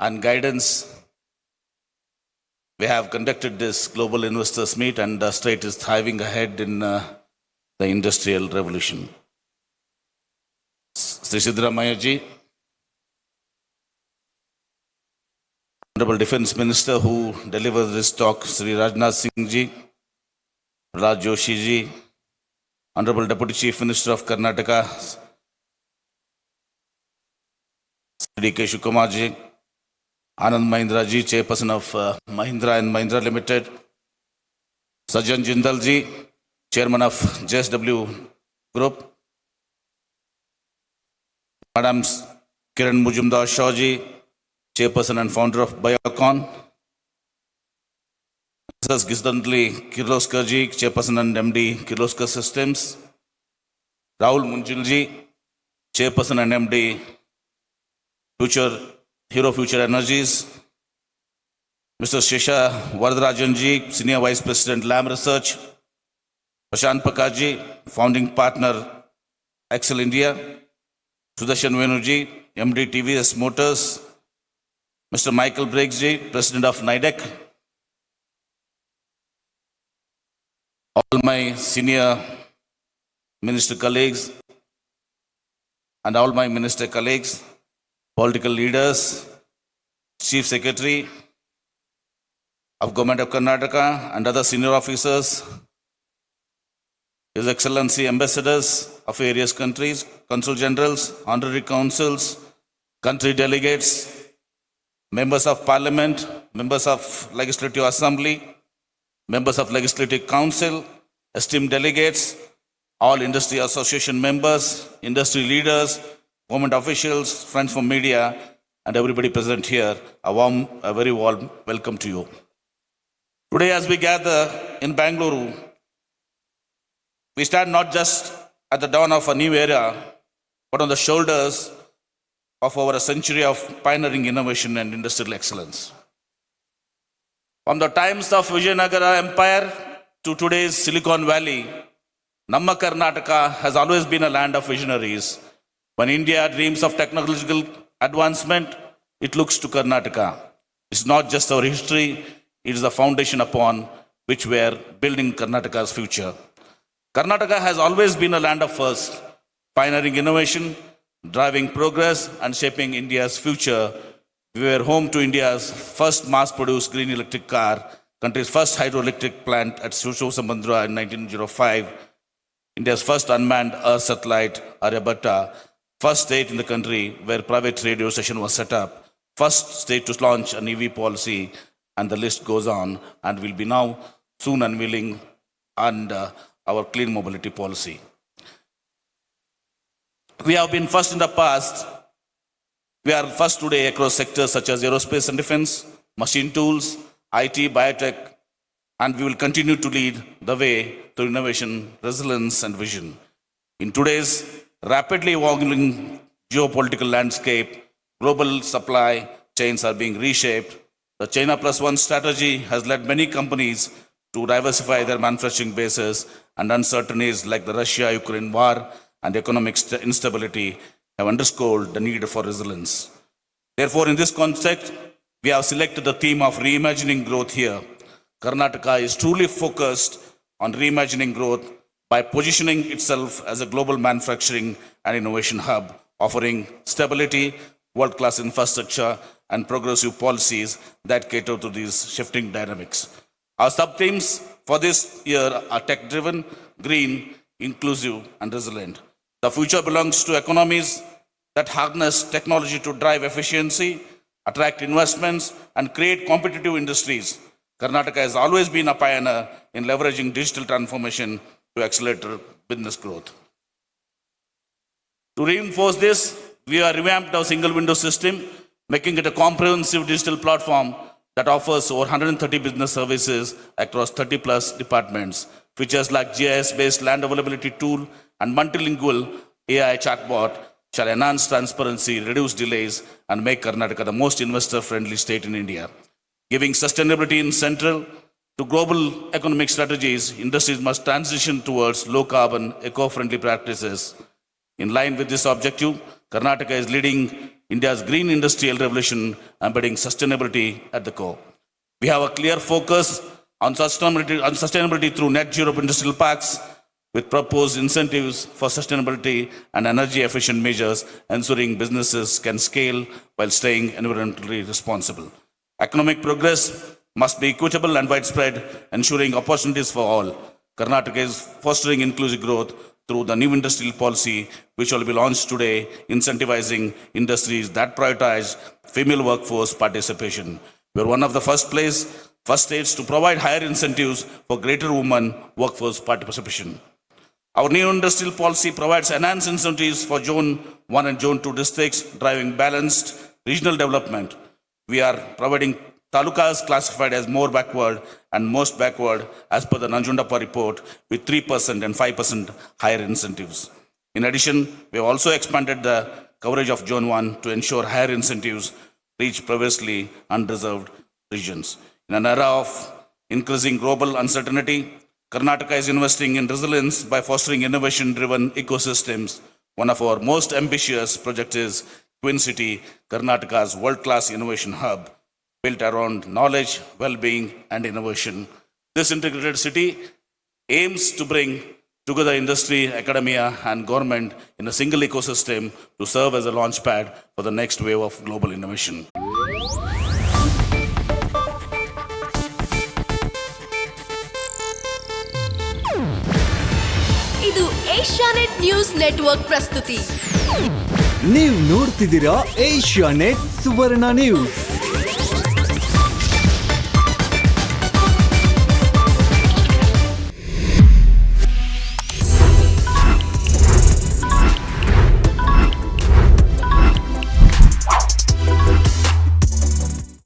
and guidance, we have conducted this global investors meet, and the state is thriving ahead in the industrial revolution. Sri Siddaramaiah ji, Honorable Defense Minister who delivers this talk, Sri Rajnath Singh ji, Prahlad Joshi ji, Honorable Deputy Chief Minister of Karnataka, Sri D.K. Shivakumar ji, Anand Mahindra ji, Chairperson of Mahindra and Mahindra Limited, Sajjan Jindal ji, Chairman of JSW Group, Madam Kiran Majumdar Shaw ji, Chairperson and Founder of Biocon, Mrs. Gitanjali Kirloskar ji, Chairperson and MD Kirloskar Systems, Rahul Munjal ji, Chairperson and MD Hero Future Energies, Mr. Shesha Varadarajan ji, Senior Vice President Lam Research, Prashant Pakar ji, Founding Partner Excel India, Sudarshan Venu ji, MD TVS Motors, Mr. Michael Briggs ji, President of NIDEC, all my senior minister colleagues and all my minister colleagues, political leaders, Chief Secretary of Government of Karnataka and other senior officers, His Excellency ambassadors of various countries, consul generals, honorary consuls, country delegates, members of parliament, members of legislative assembly, members of legislative council, esteemed delegates, all industry association members, industry leaders, government officials, friends from media, and everybody present here, a very warm welcome to you. Today, as we gather in Bangalore, we stand not just at the dawn of a new era, but on the shoulders of over a century of pioneering innovation and industrial excellence. From the times of Vijayanagara Empire to today's Silicon Valley, Namma Karnataka has always been a land of visionaries. When India dreams of technological advancement, it looks to Karnataka. It's not just our history, it is the foundation upon which we are building Karnataka's future. Karnataka has always been a land of first, pioneering innovation, driving progress and shaping India's future. We were home to India's first mass-produced green electric car, country's first hydroelectric plant at Sushamandra in 1905, India's first unmanned Earth satellite, Aryabhatta, first state in the country where private radio station was set up, first state to launch an EV policy, and the list goes on, and will be now soon unveiling our clean mobility policy. We have been first in the past. We are first today across sectors such as aerospace and defense, machine tools, IT, biotech, and we will continue to lead the way to innovation, resilience, and vision. In today's rapidly evolving geopolitical landscape, global supply chains are being reshaped. The China Plus One strategy has led many companies to diversify their manufacturing bases, and uncertainties like the Russia-Ukraine war and economic instability have underscored the need for resilience. Therefore, in this context, we have selected the theme of reimagining growth here. Karnataka is truly focused on reimagining growth by positioning itself as a global manufacturing and innovation hub, offering stability, world-class infrastructure, and progressive policies that cater to these shifting dynamics. Our sub-themes for this year are tech-driven, green, inclusive, and resilient. The future belongs to economies that harness technology to drive efficiency, attract investments, and create competitive industries. Karnataka has always been a pioneer in leveraging digital transformation to accelerate business growth. To reinforce this, we have revamped our single window system, making it a comprehensive digital platform that offers over 130 business services across 30 plus departments. Features like GIS-based land availability tool and multilingual AI chatbot shall enhance transparency, reduce delays, and make Karnataka the most investor-friendly state in India. Giving sustainability in central to global economic strategies, industries must transition towards low-carbon, eco-friendly practices. In line with this objective, Karnataka is leading India's green industrial revolution, embedding sustainability at the core. We have a clear focus on sustainability through net zero industrial parks, with proposed incentives for sustainability and energy efficient measures, ensuring businesses can scale while staying environmentally responsible. Economic progress must be equitable and widespread, ensuring opportunities for all. Karnataka is fostering inclusive growth through the new industrial policy, which will be launched today, incentivizing industries that prioritize female workforce participation. We are one of the first states to provide higher incentives for greater women workforce participation. Our new industrial policy provides enhanced incentives for Zone 1 and Zone 2 districts, driving balanced regional development. We are providing talukas classified as more backward and most backward as per the Nanjundappa report, with 3% and 5% higher incentives. In addition, we have also expanded the coverage of Zone 1 to ensure higher incentives reach previously unreserved regions. In an era of increasing global uncertainty, Karnataka is investing in resilience by fostering innovation-driven ecosystems. One of our most ambitious projects is Twin City, Karnataka's world-class innovation hub, built around knowledge, well-being, and innovation. This integrated city aims to bring together industry, academia, and government in a single ecosystem to serve as a launchpad for the next wave of global innovation. ಇದು Asianet news network ಪ್ರಸ್ತುತಿ. ನೀವು ನೋಡ್ತಿದ್ದೀರಾ Asianet ಸುವರ್ಣ news.